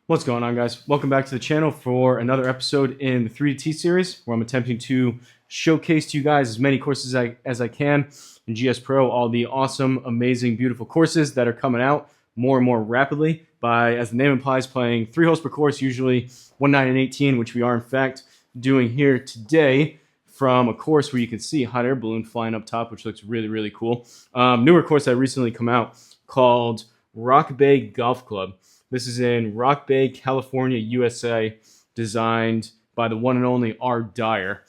What's going on, guys? Welcome back to the channel for another episode in the 3T series where I'm attempting to showcase to you guys as many courses as I can in gspro, all the awesome, amazing, beautiful courses that are coming out more and more rapidly by, as the name implies, playing 3 holes per course, usually 1, 9, and 18, which we are in fact doing here today from a course where you can see hot air balloon flying up top, which looks really, really cool. Newer course that recently come out called Rock Bay Golf Club. This is in Rock Bay, California, USA, designed by the one and only RDEYER.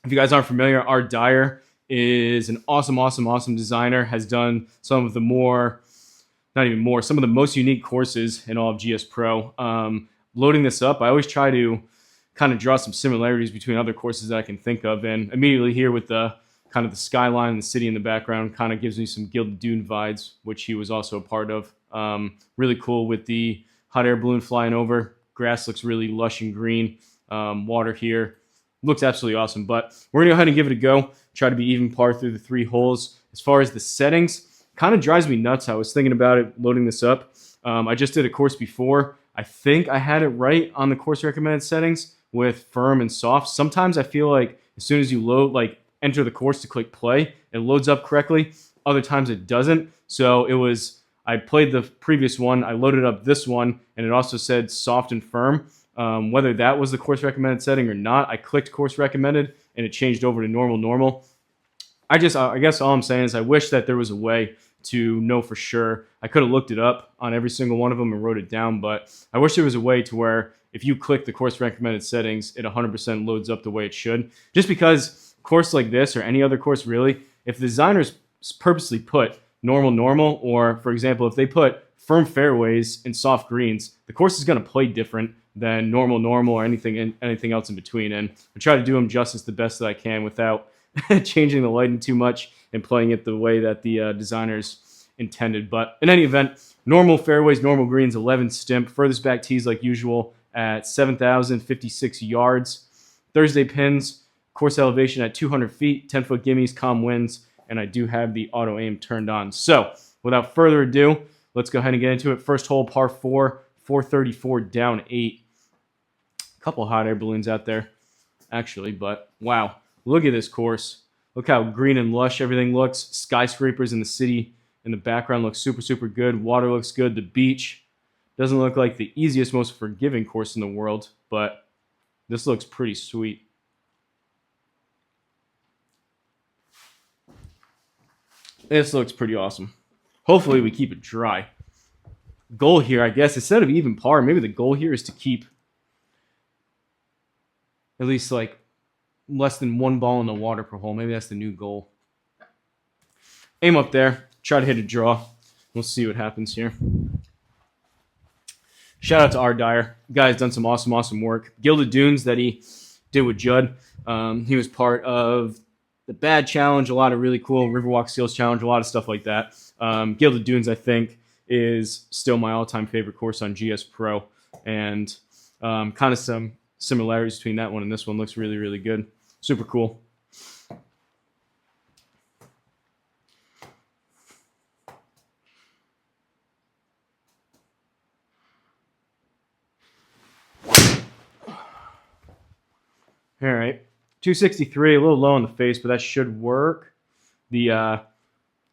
If you guys aren't familiar, RDEYER is an awesome designer, has done some of the some of the most unique courses in all of gspro. Loading this up, I always try to kind of draw some similarities between other courses that I can think of, and immediately here with the kind of the skyline and the city in the background kind of gives me some Gilded Dune vibes, which he was also a part of. Really cool with the hot air balloon flying over. Grass looks really lush and green. Water here looks absolutely awesome. But we're going to go ahead and give it a go. Try to be even par through the 3 holes. As far as the settings, kind of drives me nuts. I was thinking about it loading this up. I just did a course before. I think I had it right on the course recommended settings with firm and soft. Sometimes I feel like as soon as you load, like enter the course to click play, it loads up correctly. Other times it doesn't. So I played the previous one, I loaded up this one, and it also said soft and firm. Whether that was the course recommended setting or not, I clicked course recommended, and it changed over to normal. I guess all I'm saying is I wish that there was a way to know for sure. I could have looked it up on every single one of them and wrote it down, but I wish there was a way to where if you click the course recommended settings, it 100% loads up the way it should. Just because a course like this, or any other course really, if the designers purposely put normal, or for example, if they put firm fairways and soft greens, the course is going to play different than normal or anything else in between. And I try to do them justice the best that I can without changing the lighting too much and playing it the way that the designers intended. But in any event, normal fairways, normal greens, 11 stimp, furthest back tees like usual at 7,056 yards. Thursday pins, course elevation at 200 feet, 10-foot gimmies, calm winds, and I do have the auto aim turned on. So without further ado, let's go ahead and get into it. First hole, par 4, 434 down 8. A couple hot air balloons out there, actually, but wow. Look at this course. Look how green and lush everything looks. Skyscrapers in the city in the background look super good. Water looks good. The beach doesn't look like the easiest, most forgiving course in the world, but this looks pretty sweet. This looks pretty awesome. Hopefully we keep it dry. Goal here, I guess, instead of even par, maybe the goal here is to keep at least like less than 1 ball in the water per hole. Maybe that's the new goal. Aim up there. Try to hit a draw. We'll see what happens here. Shout out to RDEYER. Guy's done some awesome work. Gilded Dunes that he did with Judd. He was part of the Bad Challenge, a lot of really cool Riverwalk Seals Challenge, a lot of stuff like that. Gilded Dunes, I think, is still my all-time favorite course on gspro, and kind of some similarities between that one and this one. Looks really good. Super cool. All right. 263, a little low on the face, but that should work. The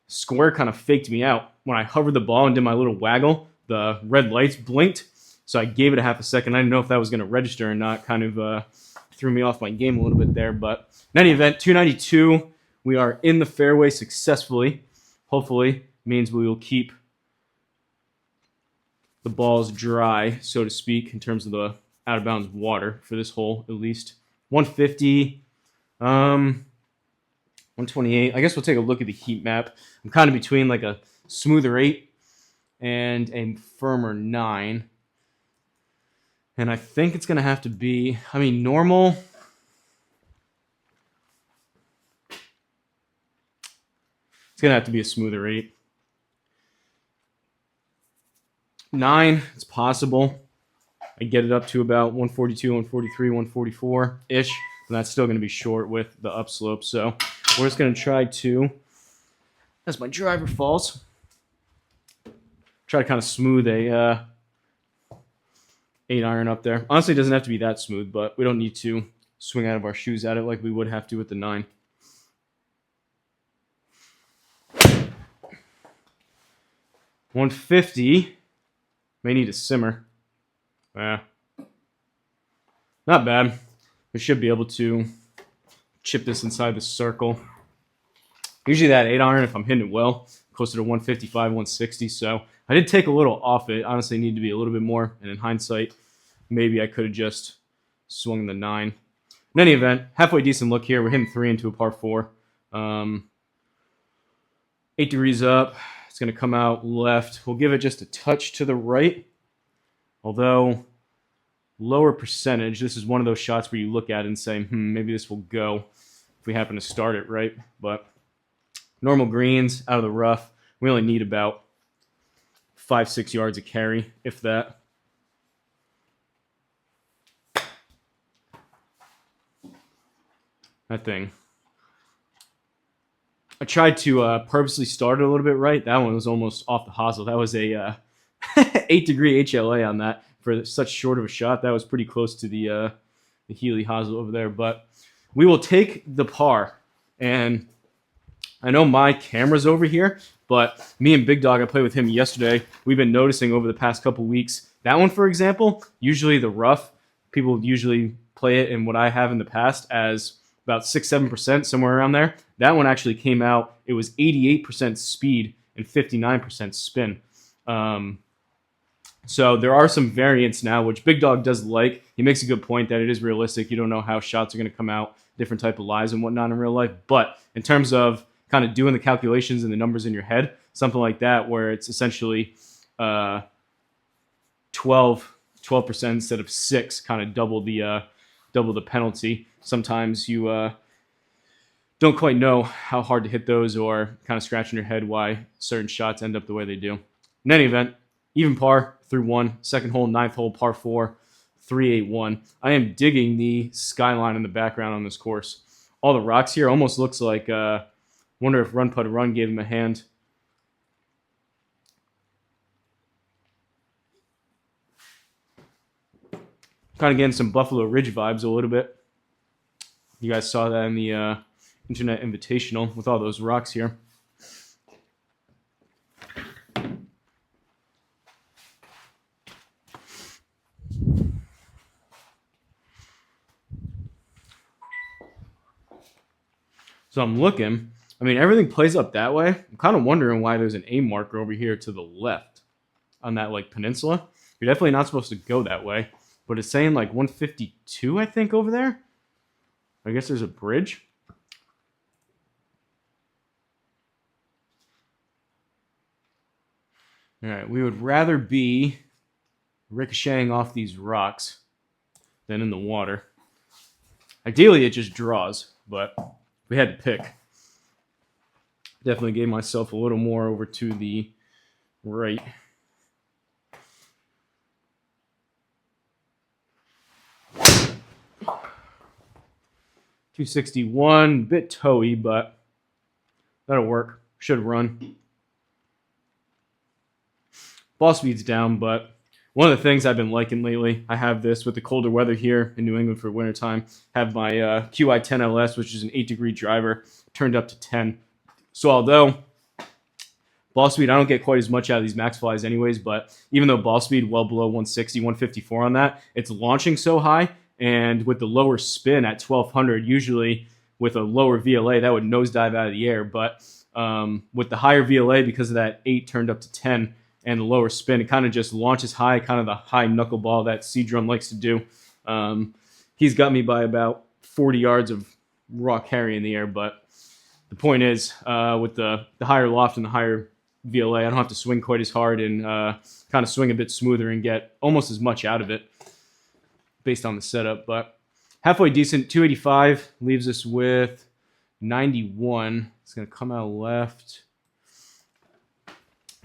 square kind of faked me out. When I hovered the ball and did my little waggle, the red lights blinked, so I gave it a half a second. I didn't know if that was going to register or not. Kind of threw me off my game a little bit there, but in any event, 292, we are in the fairway successfully. Hopefully, means we will keep the balls dry, so to speak, in terms of the out-of-bounds water for this hole, at least. 150, 128. I guess we'll take a look at the heat map. I'm kind of between like a smoother 8 and a firmer 9. And I think it's going to have to be, normal. It's going to have to be a smoother 8. 9, it's possible. I get it up to about 142, 143, 144-ish, and that's still going to be short with the upslope. So we're just going to try to, as my driver falls, try to kind of smooth a 8-iron up there. Honestly, it doesn't have to be that smooth, but we don't need to swing out of our shoes at it like we would have to with the 9. $150. May need to simmer. Yeah. Not bad. We should be able to chip this inside the circle. Usually that 8-iron, if I'm hitting it well, closer to 155, 160. So I did take a little off it. Honestly, need to be a little bit more. And in hindsight, maybe I could have just swung the 9. In any event, halfway decent look here. We're hitting 3 into a par 4. 8 degrees up. It's going to come out left. We'll give it just a touch to the right. Although, lower percentage. This is one of those shots where you look at it and say, maybe this will go if we happen to start it right. But normal greens, out of the rough. We only need about 5-6 yards of carry, if that. That thing. I tried to purposely start it a little bit right. That one was almost off the hosel. That was a 8-degree HLA on that for such short of a shot. That was pretty close to the Healy hosel over there. But we will take the par. And I know my camera's over here, but me and Big Dog, I played with him yesterday. We've been noticing over the past couple weeks. That one, for example, usually the rough, people usually play it in what I have in the past as about 6-7%, somewhere around there. That one actually came out. It was 88% speed and 59% spin. So there are some variants now, which Big Dog does like. He makes a good point that it is realistic. You don't know how shots are going to come out, different type of lies and whatnot in real life. But in terms of kind of doing the calculations and the numbers in your head, something like that, where it's essentially 12% instead of 6, kind of double the penalty. Sometimes you don't quite know how hard to hit those, or kind of scratching your head why certain shots end up the way they do. In any event, even par through 1, second hole, 9th hole, par 4, 3-8-1. I am digging the skyline in the background on this course. All the rocks here almost looks like, wonder if Run Putt Run gave him a hand. Kind of getting some Buffalo Ridge vibes a little bit. You guys saw that in the Internet Invitational with all those rocks here. So I'm looking. I mean, everything plays up that way. I'm kind of wondering why there's an A marker over here to the left on that like peninsula. You're definitely not supposed to go that way, but it's saying like 152, I think, over there. I guess there's a bridge. All right, we would rather be ricocheting off these rocks than in the water. Ideally, it just draws, but if we had to pick, definitely gave myself a little more over to the right. .261, bit toey, but that'll work. Should run. Ball speed's down, but one of the things I've been liking lately, I have this with the colder weather here in New England for wintertime, have my QI10LS, which is an 8-degree driver, turned up to 10. So although ball speed, I don't get quite as much out of these max flies anyways, but even though ball speed well below 160, 154 on that, it's launching so high. And with the lower spin at 1200, usually with a lower VLA, that would nosedive out of the air. But with the higher VLA, because of that 8 turned up to 10 and the lower spin, it kind of just launches high, kind of the high knuckleball that C-Drum likes to do. He's got me by about 40 yards of raw carry in the air. But the point is, with the higher loft and the higher VLA, I don't have to swing quite as hard and kind of swing a bit smoother and get almost as much out of it based on the setup. But halfway decent. 285 leaves us with 91. It's going to come out left.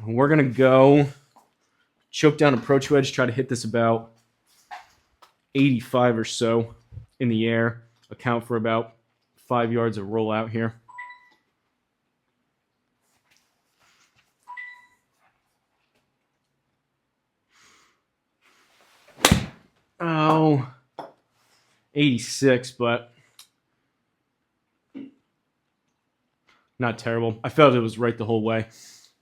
And we're going to go choke down approach wedge, try to hit this about 85 or so in the air. Account for about 5 yards of rollout here. go 86, but not terrible. I felt it was right the whole way.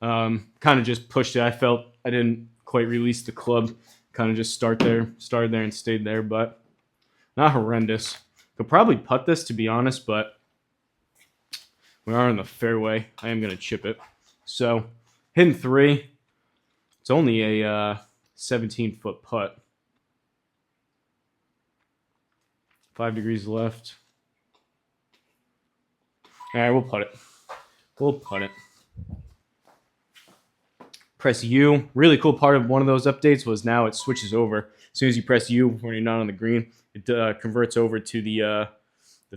Kind of just pushed it. I felt I didn't quite release the club. Kind of just started there and stayed there, but not horrendous. Could probably putt this, to be honest, but we are in the fairway. I am going to chip it. So, hitting 3. It's only a 17-foot putt. 5 degrees left. All right, we'll putt it. We'll putt it. Press U. Really cool part of one of those updates was now it switches over. As soon as you press U when you're not on the green, it converts over to the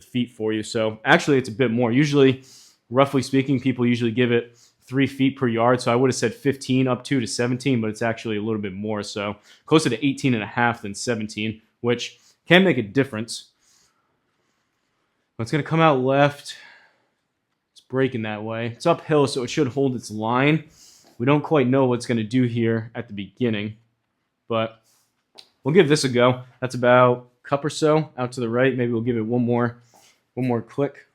feet for you. So actually, it's a bit more. Usually, roughly speaking, people usually give it 3 feet per yard. So I would have said 15 up to 17, but it's actually a little bit more. So closer to 18 and a half than 17, which can make a difference. It's going to come out left. It's breaking that way. It's uphill, so it should hold its line. We don't quite know what's going to do here at the beginning, but we'll give this a go. That's about a cup or so out to the right. Maybe we'll give it one more click.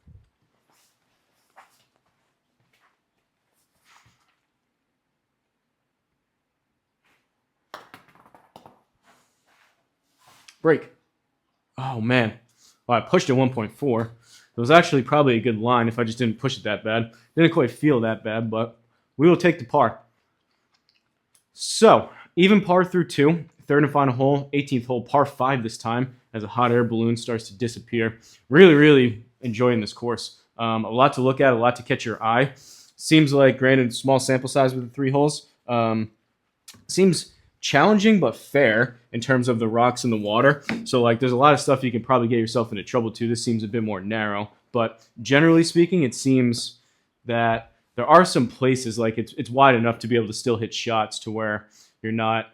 Break. Oh, man. Well, I pushed it 1.4. It was actually probably a good line if I just didn't push it that bad. Didn't quite feel that bad, but we will take the par. So, even par through 2. Third and final hole, 18th hole, par 5 this time, as a hot air balloon starts to disappear. Really, really enjoying this course. A lot to look at, a lot to catch your eye. Seems like, granted, small sample size with the 3 holes. Seems challenging but fair in terms of the rocks and the water. So, like, there's a lot of stuff you can probably get yourself into trouble to. This seems a bit more narrow. But generally speaking, it seems that there are some places, like, it's wide enough to be able to still hit shots to where you're not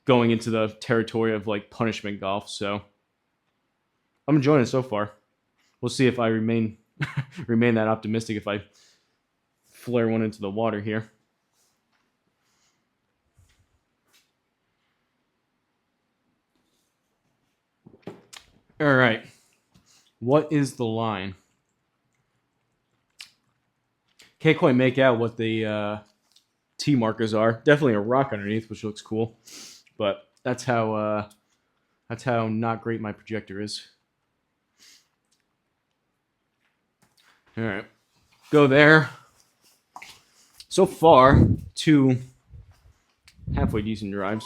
going into the territory of, like, punishment golf. So I'm enjoying it so far. We'll see if I remain that optimistic if I flare one into the water here. All right. What is the line? Can't quite make out what the T markers are. Definitely a rock underneath, which looks cool. But that's how not great my projector is. All right. Go there. So far, 2 halfway decent drives.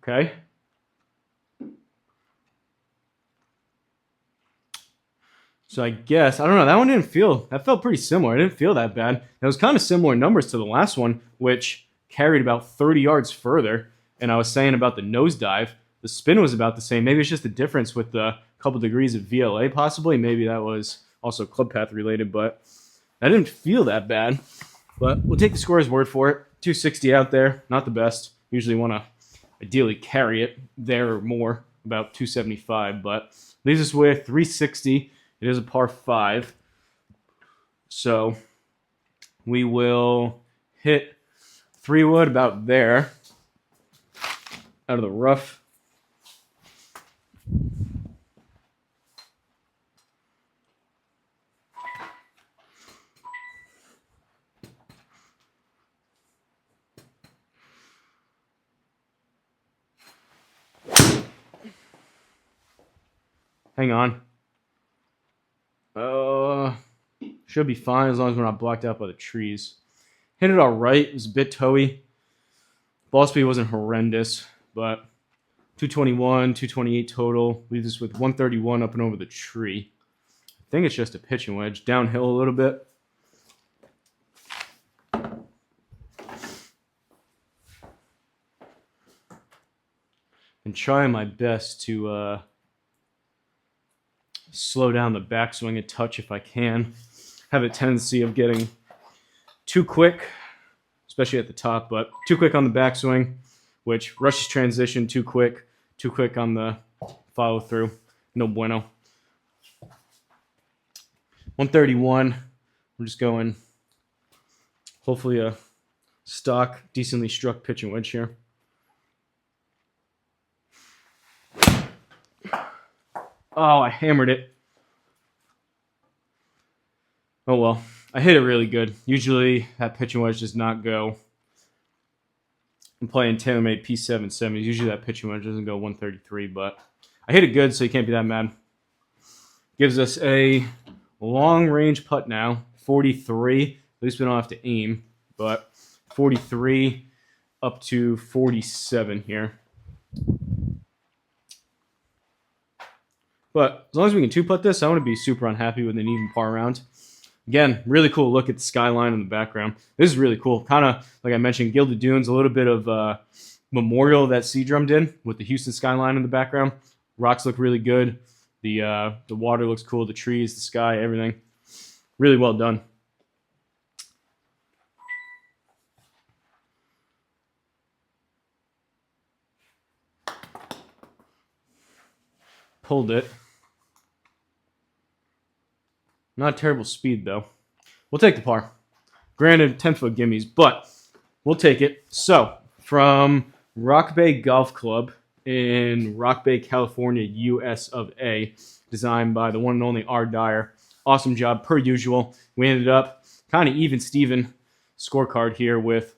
Okay. So I guess, I don't know, that felt pretty similar. It didn't feel that bad. It was kind of similar numbers to the last one, which carried about 30 yards further. And I was saying about the nosedive, the spin was about the same. Maybe it's just the difference with the couple degrees of VLA possibly. Maybe that was also club path related, but that didn't feel that bad. But we'll take the scorer's word for it. 260 out there, not the best. Usually want to ideally carry it there or more, about 275, but leaves us with 360. It is a par 5. So we will hit 3-wood about there, out of the rough. Hang on. Should be fine as long as we're not blocked out by the trees. Hit it all right. It was a bit toey. Ball speed wasn't horrendous, but 221, 228 total. Leaves us with 131 up and over the tree. I think it's just a pitching wedge. Downhill a little bit. And trying my best to slow down the backswing a touch if I can. Have a tendency of getting too quick, especially at the top, but too quick on the backswing, which rushes transition too quick, Too quick on the follow through. No bueno. 131. We're just going, hopefully a stock, decently struck pitching wedge here. Oh, I hammered it. Oh well, I hit it really good. Usually that pitching wedge does not go. I'm playing TaylorMade P770s. Usually that pitching wedge doesn't go 133, but I hit it good, so you can't be that mad. Gives us a long range putt now, 43. At least we don't have to aim, but 43 up to 47 here. But as long as we can two-putt this, I want to be super unhappy with an even par round. Again, really cool look at the skyline in the background. This is really cool. Kind of, like I mentioned, Gilded Dunes, a little bit of memorial that Seadrum did with the Houston skyline in the background. Rocks look really good. The water looks cool. The trees, the sky, everything. Really well done. Pulled it. Not terrible speed, though. We'll take the par. Granted, 10-foot gimmies, but we'll take it. So, from Rock Bay Golf Club in Rock Bay, California, US of A, designed by the one and only RDEYER. Awesome job, per usual. We ended up kind of even Steven scorecard here with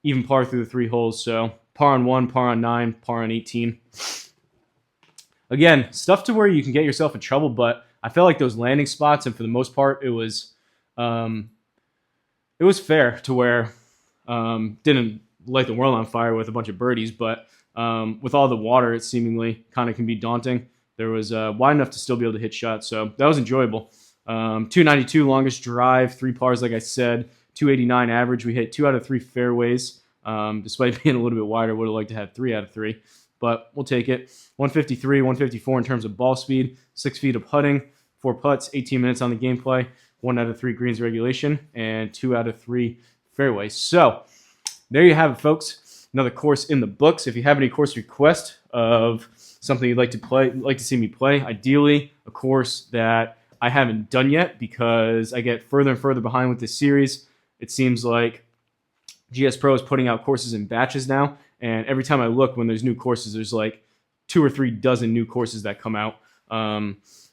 even par through the 3 holes. So, par on 1, par on 9, par on 18. Again, stuff to where you can get yourself in trouble, but I felt like those landing spots, and for the most part, it was fair to where didn't light the world on fire with a bunch of birdies, but with all the water, it seemingly kind of can be daunting. There was wide enough to still be able to hit shots, so that was enjoyable. 292 longest drive, 3 pars, like I said, 289 average. We hit 2 out of 3 fairways, despite being a little bit wider. Would have liked to have 3 out of 3. But we'll take it. 153, 154 in terms of ball speed, 6 feet of putting, 4 putts, 18 minutes on the gameplay, 1 out of 3 greens regulation, and 2 out of 3 fairways. So there you have it, folks. Another course in the books. If you have any course requests of something you'd like to see me play, ideally a course that I haven't done yet, because I get further and further behind with this series. It seems like GS Pro is putting out courses in batches now. And every time I look, when there's new courses, there's like 2 or 3 dozen new courses that come out.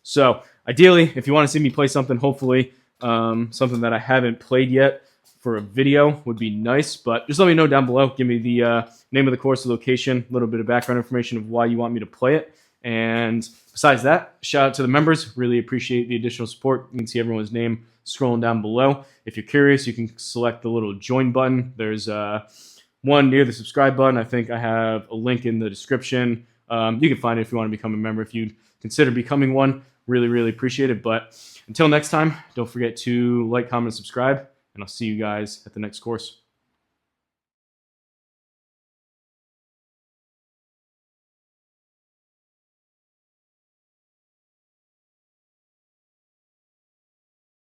So ideally, if you want to see me play something, hopefully something that I haven't played yet for a video would be nice. But just let me know down below. Give me the name of the course, the location, a little bit of background information of why you want me to play it. And besides that, shout out to the members. Really appreciate the additional support. You can see everyone's name scrolling down below. If you're curious, you can select the little join button. There's one near the subscribe button. I think I have a link in the description. You can find it if you want to become a member, if you'd consider becoming one. Really, really appreciate it. But until next time, don't forget to like, comment, and subscribe, and I'll see you guys at the next course.